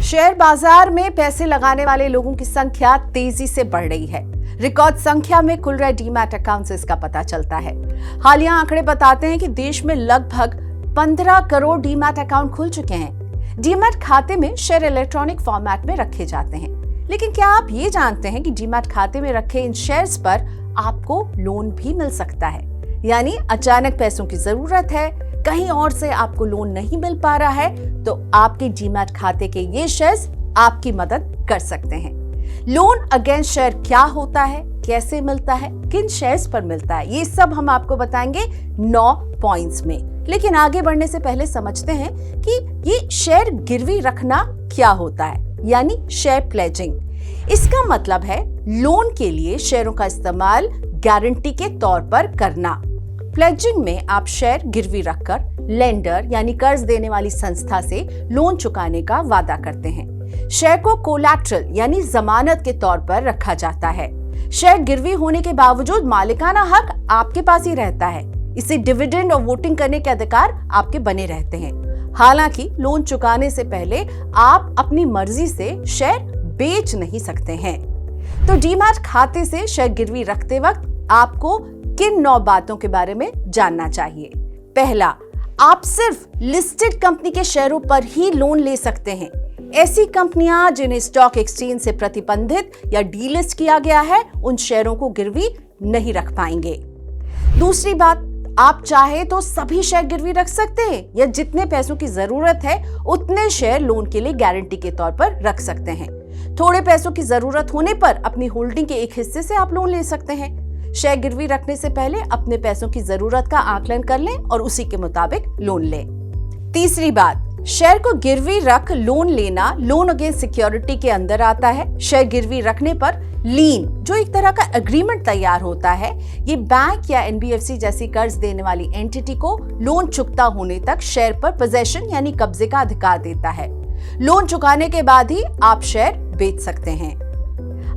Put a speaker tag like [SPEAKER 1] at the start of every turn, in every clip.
[SPEAKER 1] Share बाजार में पैसे लगाने वाले लोगों की संख्या तेजी से बढ़ रही है। रिकॉर्ड संख्या में खुल रहे डीमैट अकाउंट से इसका पता चलता है। हालिया आंकड़े बताते हैं कि देश में लगभग 15 करोड़ डीमैट अकाउंट खुल चुके हैं। डीमैट खाते में शेयर इलेक्ट्रॉनिक फॉर्मेट में रखे जाते हैं। लेकिन क्या आप ये जानते हैं कि डीमैट खाते में रखे इन शेयर्स पर आपको लोन भी मिल सकता है? यानी अचानक पैसों की जरूरत है, कहीं और से आपको लोन नहीं मिल पा रहा है, तो आपके डीमैट खाते के ये शेयर्स आपकी मदद कर सकते हैं। लोन अगेंस्ट शेयर क्या होता है, कैसे मिलता है, किन शेयर्स पर मिलता है, ये सब हम आपको बताएंगे 9 पॉइंट्स में। लेकिन आगे बढ़ने से पहले समझते हैं कि ये शेयर गिरवी रखना क्या होता है, यानी शेयर प्लेजिंग। इसका मतलब है लोन के लिए शेयरों का इस्तेमाल गारंटी के तौर पर करना। प्लेजिंग में आप शेयर गिरवी रखकर लेंडर यानी कर्ज देने वाली संस्था से लोन चुकाने का वादा करते हैं। शेयर को कोलैटरल यानी जमानत के तौर पर रखा जाता है। शेयर गिरवी होने के बावजूद मालिकाना हक आपके पास ही रहता है। इसे डिविडेंड और वोटिंग करने के अधिकार आपके बने रहते हैं। हालांकि लोन चुकाने से पहले आप अपनी मर्जी से शेयर बेच नहीं सकते हैं। तो डीमैट खाते से शेयर गिरवी रखते वक्त आपको किन 9 बातों के बारे में जानना चाहिए? पहला, आप सिर्फ लिस्टेड कंपनी के शेयरों पर ही लोन ले सकते हैं। ऐसी कंपनियां जिन्हें स्टॉक एक्सचेंज से प्रतिबंधित या डीलिस्ट किया गया है, उन शेयरों को गिरवी नहीं रख पाएंगे। दूसरी बात, आप चाहे तो सभी शेयर गिरवी रख सकते हैं या जितने पैसों की जरूरत है उतने शेयर लोन के लिए गारंटी के तौर पर रख सकते हैं। थोड़े पैसों की जरूरत होने पर अपनी होल्डिंग के एक हिस्से से आप लोन ले सकते हैं। शेयर गिरवी रखने से पहले अपने पैसों की जरूरत का आकलन कर लें और उसी के मुताबिक लोन लें। तीसरी बात, शेयर को गिरवी रख लोन लेना लोन अगेंस्ट सिक्योरिटी के अंदर आता है। शेयर गिरवी रखने पर लीन, जो एक तरह का एग्रीमेंट तैयार होता है, ये बैंक या एनबीएफसी जैसी कर्ज देने वाली एंटिटी को लोन चुकता होने तक शेयर पर पोजेशन यानी कब्जे का अधिकार देता है। लोन चुकाने के बाद ही आप शेयर बेच सकते हैं।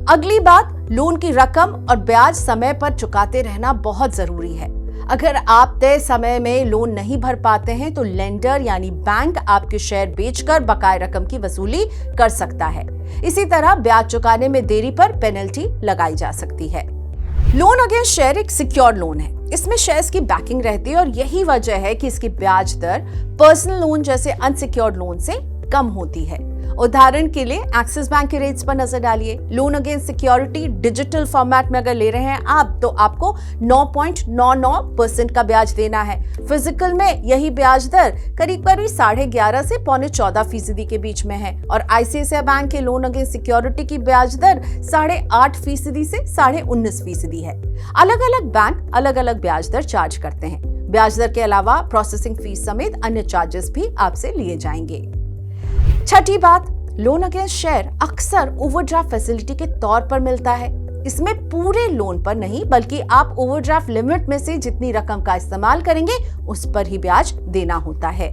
[SPEAKER 1] अगली बात, लोन की रकम और ब्याज समय पर चुकाते रहना बहुत जरूरी है। अगर आप तय समय में लोन नहीं भर पाते हैं तो लेंडर यानी बैंक आपके शेयर बेचकर बकाया रकम की वसूली कर सकता है। इसी तरह ब्याज चुकाने में देरी पर पेनल्टी लगाई जा सकती है। लोन अगेंस्ट शेयर एक सिक्योर्ड लोन है। इसमें शेयर्स की बैकिंग रहती है और यही वजह है कि इसकी ब्याज दर पर्सनल लोन जैसे अनसिक्योर्ड लोन से कम होती है। उदाहरण के लिए एक्सिस बैंक के रेट्स पर नजर डालिए। Loan against security digital format में अगर ले रहे हैं आप, तो आपको 9.99% का ब्याज देना है। फिजिकल में यही ब्याज दर करीब 11.5 से 14.25% के बीच में है और आईसीआईसीआई बैंक के लोन अगेंस्ट सिक्योरिटी की ब्याज दर 8.5% से 19.5% है। अलग अलग बैंक अलग अलग ब्याज दर चार्ज करते हैं। ब्याज दर के अलावा प्रोसेसिंग फीस समेत अन्य चार्जेस भी आपसे लिए जाएंगे। छठी बात, लोन अगेंस्ट शेयर अक्सर ओवरड्राफ्ट फैसिलिटी के तौर पर मिलता है। इसमें पूरे लोन पर नहीं बल्कि आप ओवरड्राफ्ट लिमिट में से जितनी रकम का इस्तेमाल करेंगे उस पर ही ब्याज देना होता है।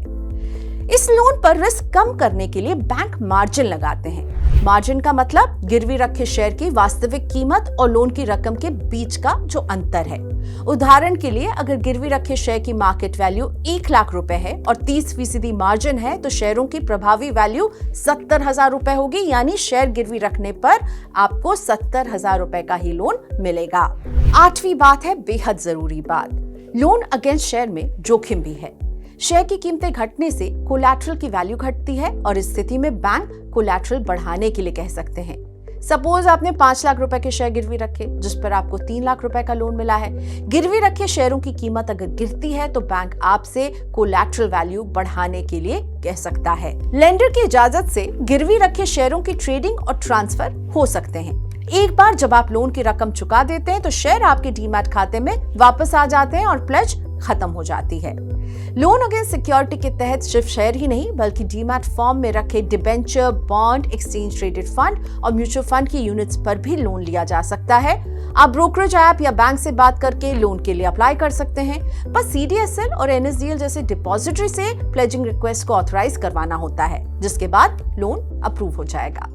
[SPEAKER 1] इस लोन पर रिस्क कम करने के लिए बैंक मार्जिन लगाते हैं। मार्जिन का मतलब गिरवी रखे शेयर की वास्तविक कीमत और लोन की रकम के बीच का जो अंतर है। उदाहरण के लिए अगर गिरवी रखे शेयर की मार्केट वैल्यू 1 लाख रुपए है और 30% मार्जिन है, तो शेयरों की प्रभावी वैल्यू 70,000 रुपए होगी। यानी शेयर गिरवी रखने पर आपको 70,000 रुपए का ही लोन मिलेगा। 8वीं बात है बेहद जरूरी बात, लोन अगेंस्ट शेयर में जोखिम भी है। शेयर की कीमतें घटने से कोलैटरल की वैल्यू घटती है और इस स्थिति में बैंक कोलैटरल बढ़ाने के लिए कह सकते हैं। सपोज आपने 5 लाख रुपए के शेयर गिरवी रखे जिस पर आपको 3 लाख रुपए का लोन मिला है। गिरवी रखे शेयरों की कीमत अगर गिरती है तो बैंक आपसे कोलैटरल वैल्यू बढ़ाने के लिए कह सकता है। लेंडर की इजाजत से गिरवी रखे शेयरों की ट्रेडिंग और ट्रांसफर हो सकते हैं। एक बार जब आप लोन की रकम चुका देते हैं तो शेयर आपके डीमैट खाते में वापस आ जाते हैं और प्लेज खत्म हो जाती है। लोन अगेंस्ट सिक्योरिटी के तहत सिर्फ शेयर ही नहीं बल्कि डीमैट फॉर्म में रखे debenture, bond, exchange traded fund और म्यूचुअल फंड की यूनिट्स पर भी लोन लिया जा सकता है। आप ब्रोकरेज ऐप या बैंक से बात करके लोन के लिए अप्लाई कर सकते हैं। बस सीडीएसएल और एनएसडीएल जैसे डिपॉजिटरी से प्लेजिंग रिक्वेस्ट को ऑथराइज करवाना होता है, जिसके बाद लोन अप्रूव हो जाएगा।